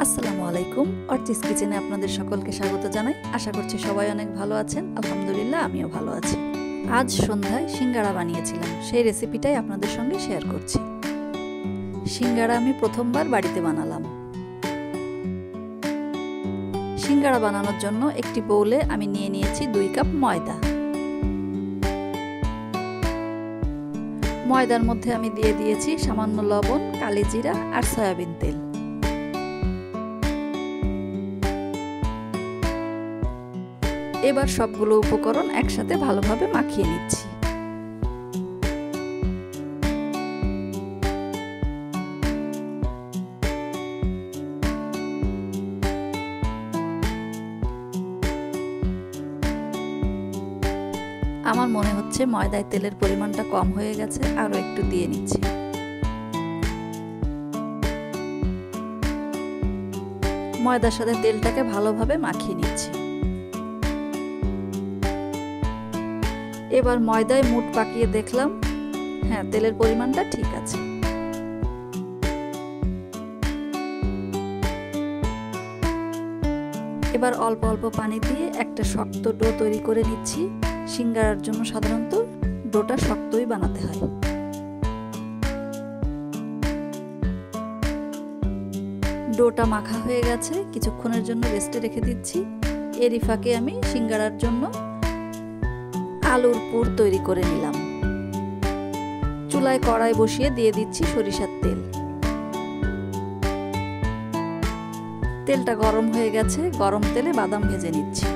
আসসালামু আলাইকুম। অর্চিস কিচেনে আপনাদের সকলকে স্বাগত জানাই। আশা করছি সবাই অনেক ভালো আছেন। আলহামদুলিল্লাহ আমিও ভালো আছি। আজ সন্ধ্যায় সিঙ্গাড়া বানিয়েছিলাম, সেই রেসিপিটাই আপনাদের সঙ্গে শেয়ার করছি। সিঙ্গাড়া আমি প্রথমবার বাড়িতে বানালাম। সিঙ্গাড়া বানানোর জন্য একটি বোলে আমি নিয়ে নিয়েছি 2 কাপ ময়দা। ময়দার মধ্যে আমি দিয়ে দিয়েছি সামান্য লবণ, কালি জিরা আর সয়াবিন তেল। এবার সবগুলো উপকরণ একসাথে ভালোভাবে মাখিয়ে নিচ্ছি। আমার মনে হচ্ছে ময়দায় তেলের পরিমাণটা কম হয়ে গেছে, আরো একটু দিয়ে নিচ্ছি। ময়দার সাথে তেলটাকে ভালোভাবে মাখিয়ে নিচ্ছি। এবার ময়দায় মুঠ পাকিয়ে দেখলাম, হ্যাঁ, তেলের পরিমাণটা ঠিক আছে। এবার অল্প অল্প পানি দিয়ে একটা শক্ত ডো তৈরি করে নিচ্ছি। সিঙ্গাড়ার জন্য সাধারণত ডোটা শক্তই বানাতে হয়। ডোটা মাখা হয়ে গেছে, কিছুক্ষণের জন্য রেস্টে রেখে দিচ্ছি। এরই ফাঁকে আমি সিঙ্গাড়ার জন্য আলুর পুর তৈরি করে নিলাম। চুলায় কড়াই বসিয়ে দিয়ে দিচ্ছি সরিষার তেল। তেলটা গরম হয়ে গেছে, গরম তেলে বাদাম ভেজে নিচ্ছি।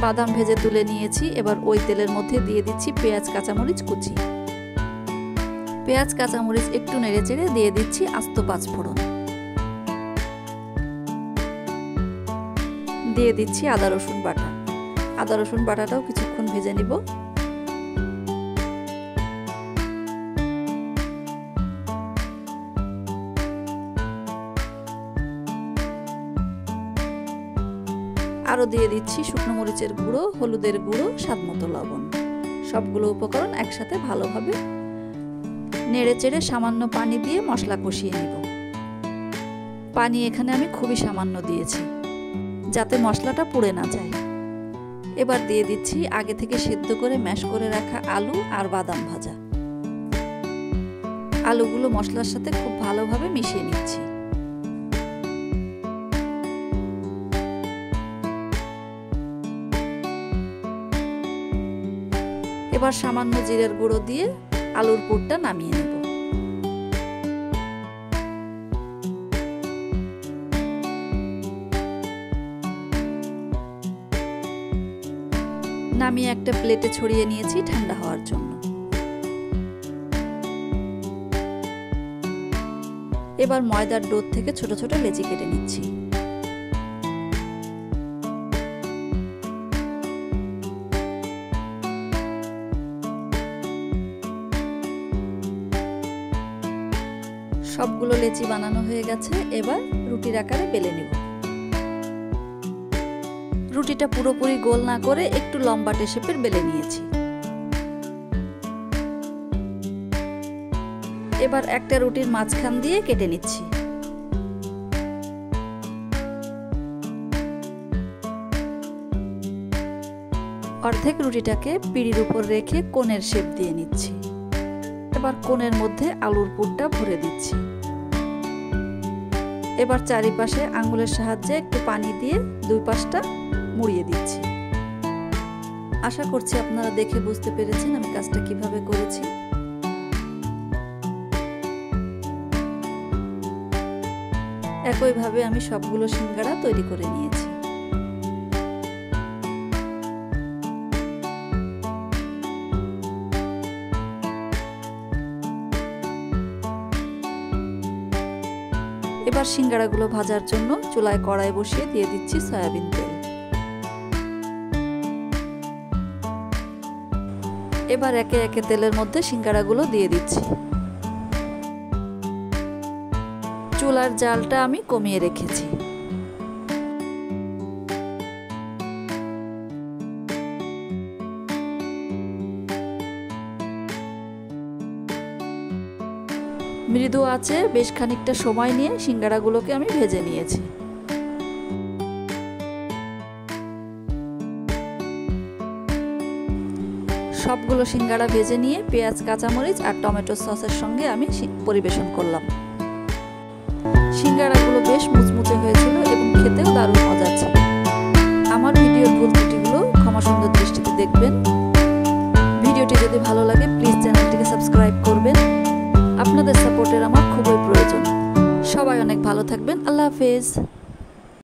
বাদাম ভেজে তুলে নিয়েছি। এবার ওই তেলের মধ্যে দিয়ে দিচ্ছি পেঁয়াজ কাঁচামরিচ কুচি। পেঁয়াজ কাঁচামরিচ একটু নেড়েচেড়ে দিয়ে দিচ্ছি আস্ত 5 ফোড়ন। দিয়ে দিচ্ছি আদা রসুন বাটা। আদা রসুন বাটাটাও কিছুক্ষণ ভেজে নিব। আরো দিয়ে দিচ্ছি শুকনো মরিচের গুঁড়ো, হলুদের গুঁড়ো, স্বাদমতো লবণ। সবগুলো উপকরণ একসাথে ভালোভাবে নেড়েচেড়ে সামান্য পানি দিয়ে মশলা কষিয়ে নিব। পানি এখানে আমি খুবই সামান্য দিয়েছি, যাতে মশলাটা পুড়ে না যায়। এবার দিয়ে দিচ্ছি আগে থেকে সেদ্ধ করে ম্যাশ করে রাখা আলু আর বাদাম ভাজা। আলুগুলো মশলার সাথে খুব ভালোভাবে মিশিয়ে নিচ্ছি। এবার সামান্য জিরার গুঁড়ো দিয়ে আলুর পুরটা নামিয়ে নেব। নামিয়ে একটা প্লেটে ছড়িয়ে নিয়েছি ঠান্ডা হওয়ার জন্য। এবার ময়দার ডো থেকে ছোট ছোট লেচি কেটে নিচ্ছি। সবগুলো লেচি বানানো হয়ে গেছে। এবার রুটির আকারে বেলে নেব। রুটিটা পুরোপুরি গোল না করে একটু লম্বাটে শেপের বেলে নিয়েছি। এবার একটা রুটির মাঝখান দিয়ে কেটে নিচ্ছি। অর্ধেক রুটিটাকে পিঁড়ির উপর রেখে কোণের শেপ দিয়ে নিচ্ছি। এবার কোণের মধ্যে আলুর পুরটা ভরে দিচ্ছি। এবার চারিপাশে আঙ্গুলের সাহায্যে একটু পানি দিয়ে 2 পাশটা মুড়িয়ে দিচ্ছি। আশা করছি আপনারা দেখে বুঝতে পেরেছেন আমি কাজটা কিভাবে করেছি। একইভাবে আমি সবগুলো সিঙ্গাড়া তৈরি করে নিয়েছি। এবার সিঙ্গাড়াগুলো ভাজার জন্য চুলায় কড়াই বসিয়ে দিয়ে দিচ্ছি সয়াবিন তেল। এবার একে একে তেলের মধ্যে সিঙ্গাড়াগুলো দিয়ে দিচ্ছি। চুলার জালটা আমি কমিয়ে রেখেছি। মৃদু আঁচে বেশ খানিকটা সময় নিয়ে সিঙ্গাড়াগুলোকে আমি ভেজে নিয়েছি। সবগুলো সিঙ্গাড়া ভেজে নিয়ে পেঁয়াজ, কাঁচামরিচ আর টমেটো সসের সঙ্গে আমি পরিবেশন করলাম। সিঙ্গাড়াগুলো বেশ মুচমুচে হয়েছিল এবং খেতেও দারুণ মজা ছিল। আমার ভিডিওর ভুল ত্রুটিগুলো ক্ষমা সুন্দর দৃষ্টিতে দেখবেন। ভিডিওটি যদি ভালো লাগে প্লিজ চ্যানেলটিকে সাবস্ক্রাইব করবেন। আপনাদের সাপোর্টের আমার খুবই প্রয়োজন। সবাই অনেক ভালো থাকবেন। আল্লাহ হাফেজ।